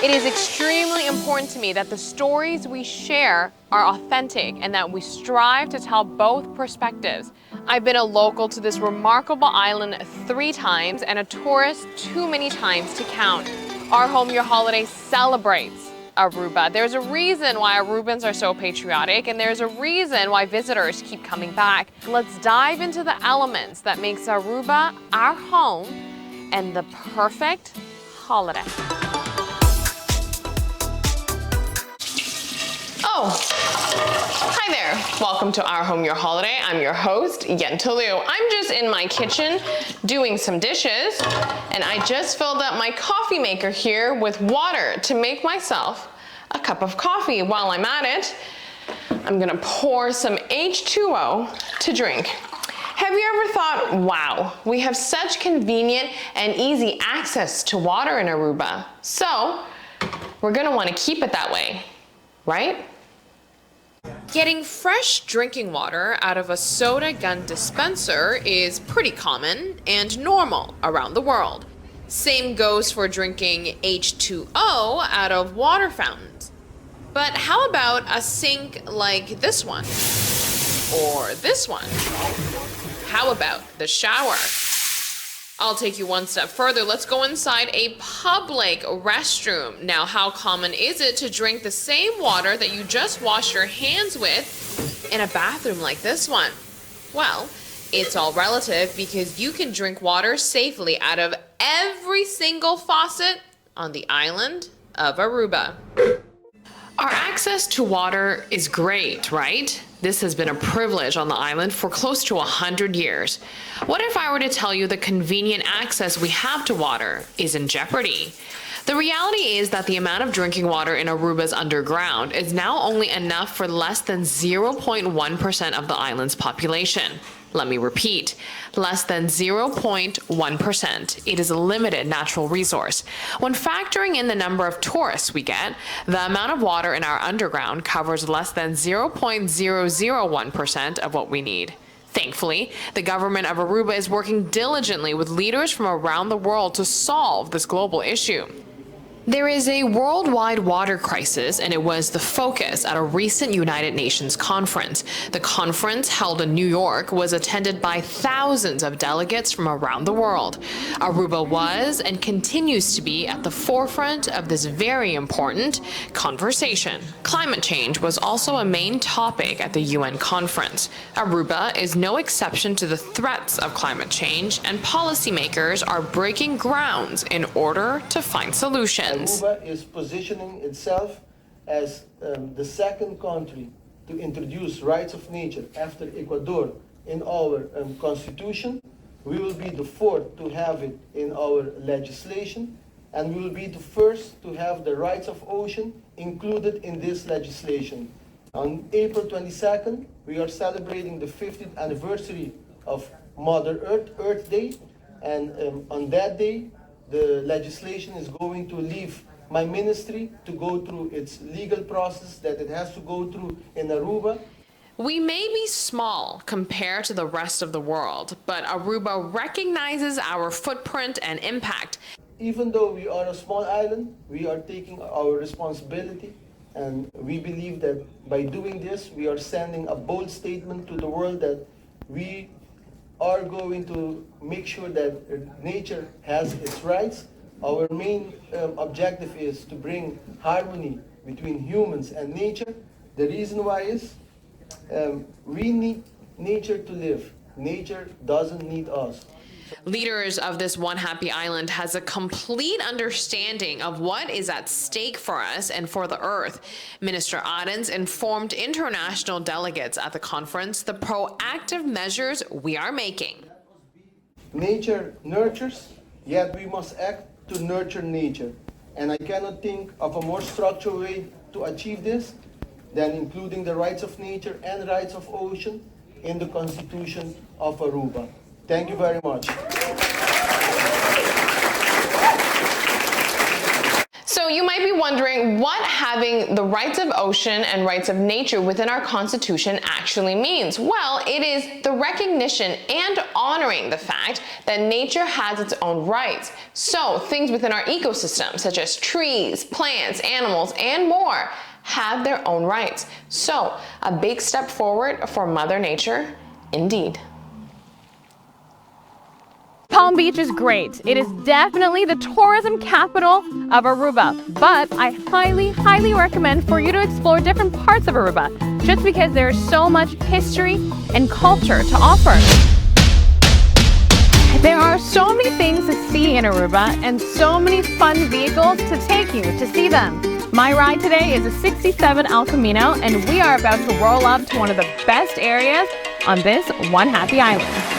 It is extremely important to me that the stories we share are authentic and that we strive to tell both perspectives. I've been a local to this remarkable island 3 times and a tourist too many times to count. Our Home Your Holiday celebrates Aruba. There's a reason why Arubans are so patriotic, and there's a reason why visitors keep coming back. Let's dive into the elements that makes Aruba our home and the perfect holiday. Oh, hi there. Welcome to Our Home Your Holiday. I'm your host, Yenta Liu. I'm just in my kitchen doing some dishes, and I just filled up my coffee maker here with water to make myself a cup of coffee. While I'm at it, I'm gonna pour some H2O to drink. Have you ever thought, wow, we have such convenient and easy access to water in Aruba, so we're gonna wanna keep it that way, right? Getting fresh drinking water out of a soda gun dispenser is pretty common and normal around the world. Same goes for drinking H2O out of water fountains. But how about a sink like this one? Or this one? How about the shower? I'll take you one step further. Let's go inside a public restroom. Now, how common is it to drink the same water that you just washed your hands with in a bathroom like this one? Well, it's all relative because you can drink water safely out of every single faucet on the island of Aruba. Our access to water is great, right? This has been a privilege on the island for close to 100 years. What if I were to tell you the convenient access we have to water is in jeopardy? The reality is that the amount of drinking water in Aruba's underground is now only enough for less than 0.1% of the island's population. Let me repeat, less than 0.1%. It is a limited natural resource. When factoring in the number of tourists we get, the amount of water in our underground covers less than 0.001% of what we need. Thankfully, the government of Aruba is working diligently with leaders from around the world to solve this global issue. There is a worldwide water crisis, and it was the focus at a recent United Nations conference. The conference, held in New York, was attended by thousands of delegates from around the world. Aruba was and continues to be at the forefront of this very important conversation. Climate change was also a main topic at the UN conference. Aruba is no exception to the threats of climate change, and policymakers are breaking grounds in order to find solutions. Aruba is positioning itself as the second country to introduce rights of nature after Ecuador in our constitution. We will be the fourth to have it in our legislation, and we will be the first to have the rights of ocean included in this legislation. On April 22nd, we are celebrating the 50th anniversary of Mother Earth, Earth Day, and on that day, the legislation is going to leave my ministry to go through its legal process that it has to go through in Aruba. We may be small compared to the rest of the world, but Aruba recognizes our footprint and impact. Even though we are a small island, we are taking our responsibility, and we believe that by doing this, we are sending a bold statement to the world that we are going to make sure that nature has its rights. Our main objective is to bring harmony between humans and nature. The reason why is we need nature to live. Nature doesn't need us. Leaders of this One Happy Island has a complete understanding of what is at stake for us and for the Earth. Minister Adens informed international delegates at the conference the proactive measures we are making. Nature nurtures, yet we must act to nurture nature. And I cannot think of a more structural way to achieve this than including the rights of nature and rights of ocean in the Constitution of Aruba. Thank you very much. So you might be wondering what having the rights of ocean and rights of nature within our Constitution actually means. Well, it is the recognition and honoring the fact that nature has its own rights. So things within our ecosystem, such as trees, plants, animals, and more, have their own rights. So a big step forward for Mother Nature, indeed. Palm Beach is great. It is definitely the tourism capital of Aruba, but I highly recommend for you to explore different parts of Aruba just because there's so much history and culture to offer. There are so many things to see in Aruba and so many fun vehicles to take you to see them. My ride today is a 67 El Camino, and we are about to roll up to one of the best areas on this one happy island.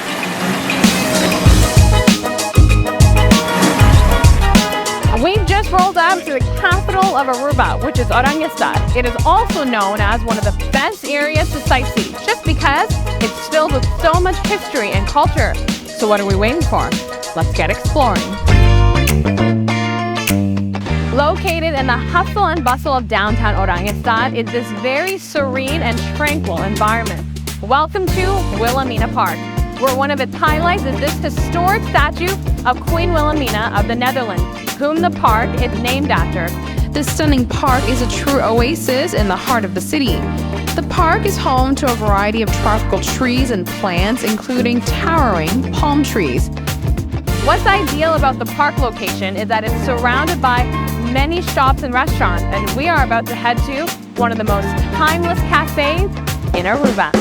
We've just rolled up to the capital of Aruba, which is Oranjestad. It is also known as one of the best areas to sightsee, just because it's filled with so much history and culture. So what are we waiting for? Let's get exploring. Located in the hustle and bustle of downtown Oranjestad is this very serene and tranquil environment. Welcome to Wilhelmina Park, where one of its highlights is this historic statue of Queen Wilhelmina of the Netherlands, whom the park is named after. This stunning park is a true oasis in the heart of the city. The park is home to a variety of tropical trees and plants, including towering palm trees. What's ideal about the park location is that it's surrounded by many shops and restaurants, and we are about to head to one of the most timeless cafes in Aruba.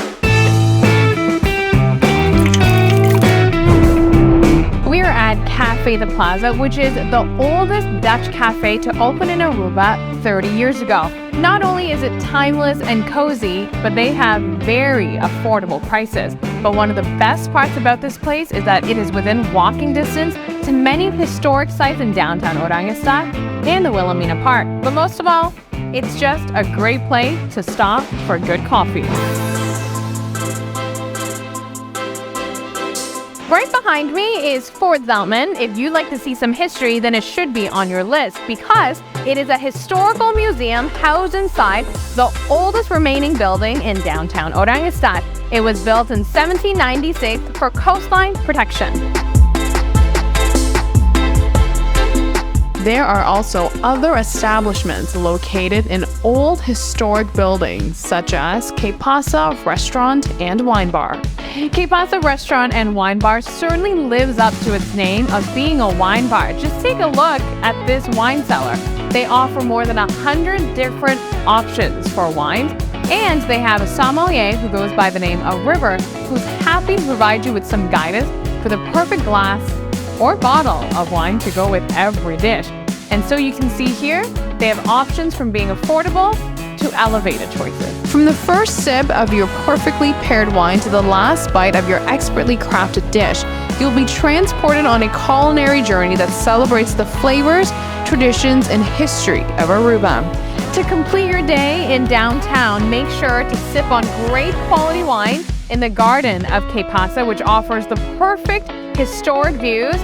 We are at Café de Plaza, which is the oldest Dutch cafe to open in Aruba 30 years ago. Not only is it timeless and cozy, but they have very affordable prices. But one of the best parts about this place is that it is within walking distance to many historic sites in downtown Oranjestad and the Wilhelmina Park. But most of all, it's just a great place to stop for good coffee. Right behind me is Fort Zeltman. If you'd like to see some history, then it should be on your list because it is a historical museum housed inside the oldest remaining building in downtown Oranjestad. It was built in 1796 for coastline protection. There are also other establishments located in old historic buildings, such as Que Pasa Restaurant and Wine Bar. Que Pasa Restaurant and Wine Bar certainly lives up to its name of being a wine bar. Just take a look at this wine cellar. They offer more than 100 different options for wines, and they have a sommelier who goes by the name of River, who's happy to provide you with some guidance for the perfect glass or bottle of wine to go with every dish. And so you can see here, they have options from being affordable to elevated choices. From the first sip of your perfectly paired wine to the last bite of your expertly crafted dish, you'll be transported on a culinary journey that celebrates the flavors, traditions, and history of Aruba. To complete your day in downtown, make sure to sip on great quality wine in the garden of Que Pasa, which offers the perfect historic views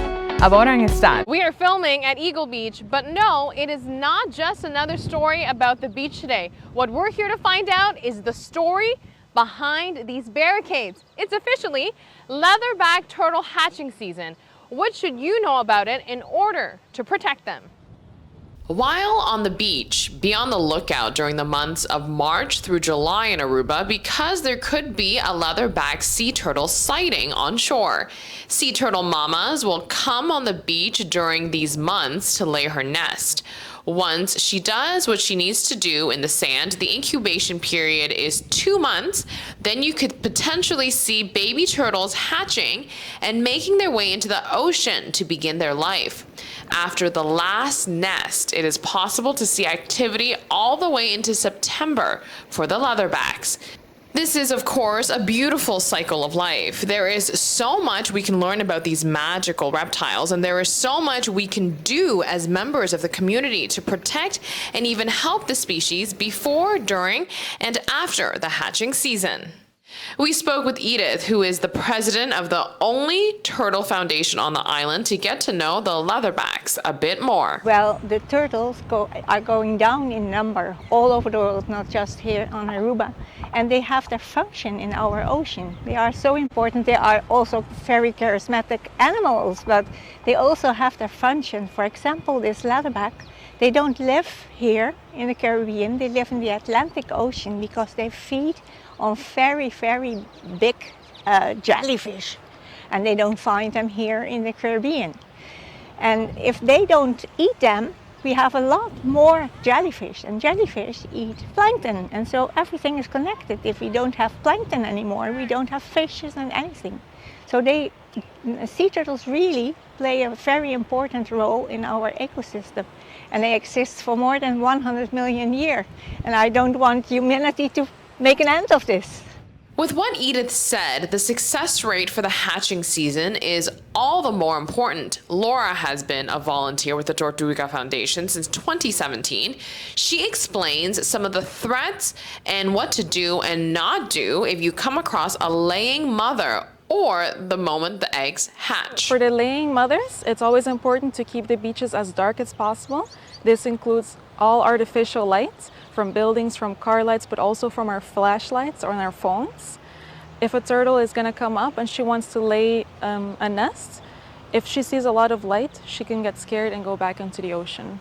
of Oranjestad. We are filming at Eagle Beach, but no, it is not just another story about the beach today. What we're here to find out is the story behind these barricades. It's officially leatherback turtle hatching season. What should you know about it in order to protect them? While on the beach, be on the lookout during the months of March through July in Aruba because there could be a leatherback sea turtle sighting on shore. Sea turtle mamas will come on the beach during these months to lay her nest. Once she does what she needs to do in the sand, the incubation period is 2 months. Then you could potentially see baby turtles hatching and making their way into the ocean to begin their life. After the last nest, it is possible to see activity all the way into September for the leatherbacks. This is, of course, a beautiful cycle of life. There is so much we can learn about these magical reptiles, and there is so much we can do as members of the community to protect and even help the species before, during, and after the hatching season. We spoke with Edith, who is the president of the only turtle foundation on the island, to get to know the leatherbacks a bit more. Well, the turtles are going down in number all over the world, not just here on Aruba. And they have their function in our ocean. They are so important. They are also very charismatic animals, but they also have their function. For example, this leatherback, they don't live here in the Caribbean. They live in the Atlantic Ocean because they feed on very, very big jellyfish. And they don't find them here in the Caribbean. And if they don't eat them, we have a lot more jellyfish, and jellyfish eat plankton. And so everything is connected. If we don't have plankton anymore, we don't have fishes and anything. So sea turtles really play a very important role in our ecosystem. And they exist for more than 100 million years. And I don't want humanity to make an end of this. With what Edith said, the success rate for the hatching season is all the more important. Laura has been a volunteer with the Tortuga Foundation since 2017. She explains some of the threats and what to do and not do if you come across a laying mother or the moment the eggs hatch. For the laying mothers, it's always important to keep the beaches as dark as possible. This includes all artificial lights from buildings, from car lights, but also from our flashlights or on our phones. If a turtle is going to come up and she wants to lay a nest, if she sees a lot of light, she can get scared and go back into the ocean.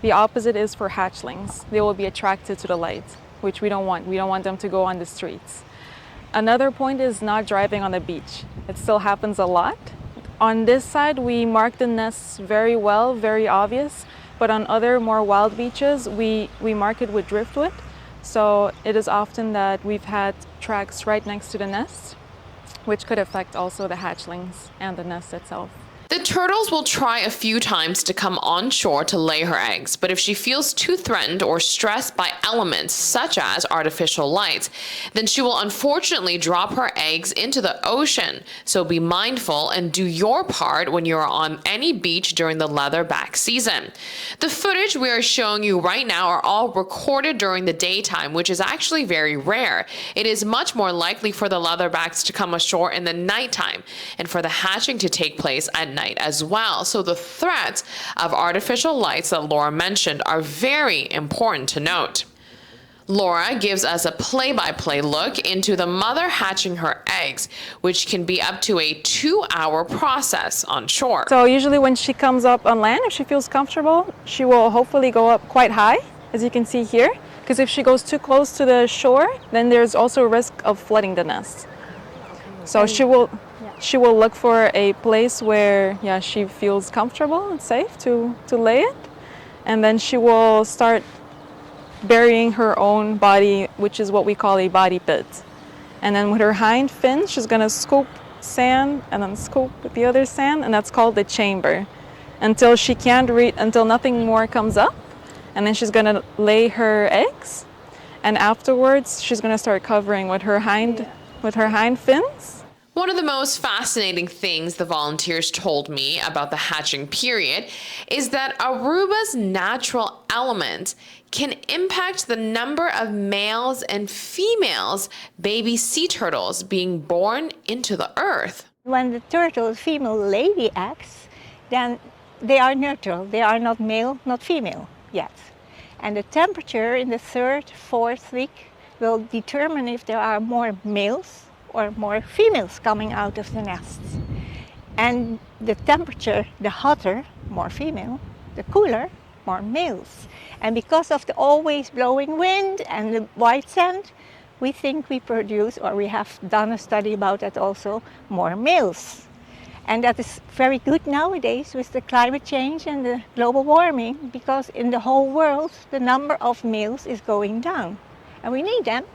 The opposite is for hatchlings. They will be attracted to the light, which we don't want. We don't want them to go on the streets. Another point is not driving on the beach. It still happens a lot. On this side, we mark the nests very well, very obvious. But on other more wild beaches, we mark it with driftwood. So it is often that we've had tracks right next to the nest, which could affect also the hatchlings and the nest itself. The turtles will try a few times to come on shore to lay her eggs, but if she feels too threatened or stressed by elements such as artificial lights, then she will unfortunately drop her eggs into the ocean. So be mindful and do your part when you're on any beach during the leatherback season. The footage we are showing you right now are all recorded during the daytime, which is actually very rare. It is much more likely for the leatherbacks to come ashore in the nighttime and for the hatching to take place at night as well. So the threats of artificial lights that Laura mentioned are very important to note. Laura gives us a play-by-play look into the mother hatching her eggs, which can be up to a 2-hour process on shore. So usually when she comes up on land, if she feels comfortable, she will hopefully go up quite high, as you can see here, because if she goes too close to the shore, then there's also a risk of flooding the nest. So she will look for a place where she feels comfortable and safe to lay it, and then she will start burying her own body, which is what we call a body pit. And then with her hind fins, she's gonna scoop sand and then scoop with the other sand, and that's called the chamber, until she can't reach, until nothing more comes up, and then she's gonna lay her eggs, and afterwards she's gonna start covering with her hind fins. One of the most fascinating things the volunteers told me about the hatching period is that Aruba's natural element can impact the number of males and females baby sea turtles being born into the earth. When the turtle female lay the eggs, then they are neutral. They are not male, not female yet. And the temperature in the 3rd, 4th week will determine if there are more males or more females coming out of the nests. And the temperature, the hotter, more female, the cooler, more males. And because of the always blowing wind and the white sand, we think we produce, or we have done a study about that also, more males. And that is very good nowadays with the climate change and the global warming, because in the whole world, the number of males is going down. And we need them.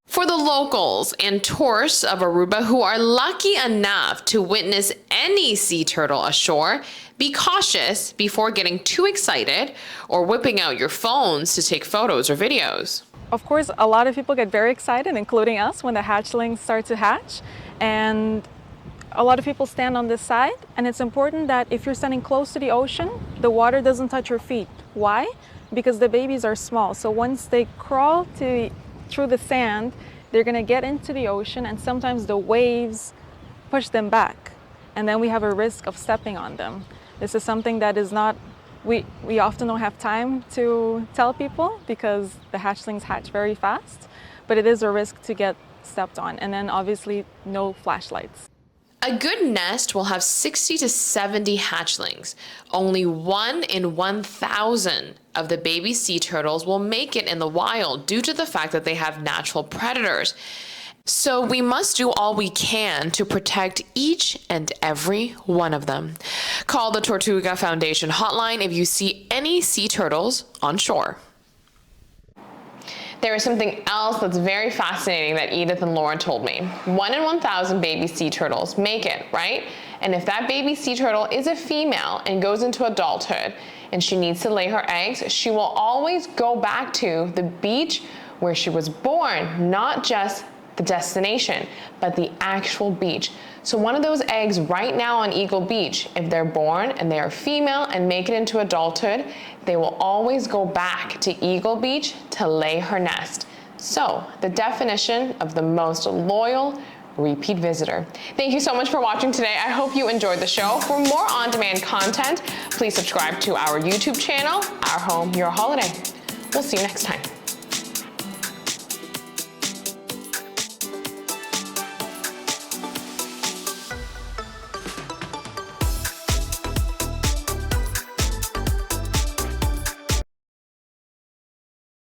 For the locals and tourists of Aruba who are lucky enough to witness any sea turtle ashore, be cautious before getting too excited or whipping out your phones to take photos or videos. Of course, a lot of people get very excited, including us, when the hatchlings start to hatch. And a lot of people stand on this side, and it's important that if you're standing close to the ocean, the water doesn't touch your feet. Why? Because the babies are small. So once they crawl through the sand, they're going to get into the ocean, and sometimes the waves push them back, and then we have a risk of stepping on them. This is something that is not, we often don't have time to tell people because the hatchlings hatch very fast, but it is a risk to get stepped on. And then obviously no flashlights. A good nest will have 60 to 70 hatchlings. Only 1 in 1,000 of the baby sea turtles will make it in the wild due to the fact that they have natural predators. So we must do all we can to protect each and every one of them. Call the Tortuga Foundation hotline if you see any sea turtles on shore. There is something else that's very fascinating that Edith and Laura told me. 1 in 1,000 baby sea turtles make it, right? And if that baby sea turtle is a female and goes into adulthood and she needs to lay her eggs, she will always go back to the beach where she was born, not just the destination, but the actual beach. So one of those eggs right now on Eagle Beach, if they're born and they are female and make it into adulthood, they will always go back to Eagle Beach to lay her nest. So the definition of the most loyal repeat visitor. Thank you so much for watching today. I hope you enjoyed the show. For more on-demand content, please subscribe to our YouTube channel, Our Home, Your Holiday. We'll see you next time.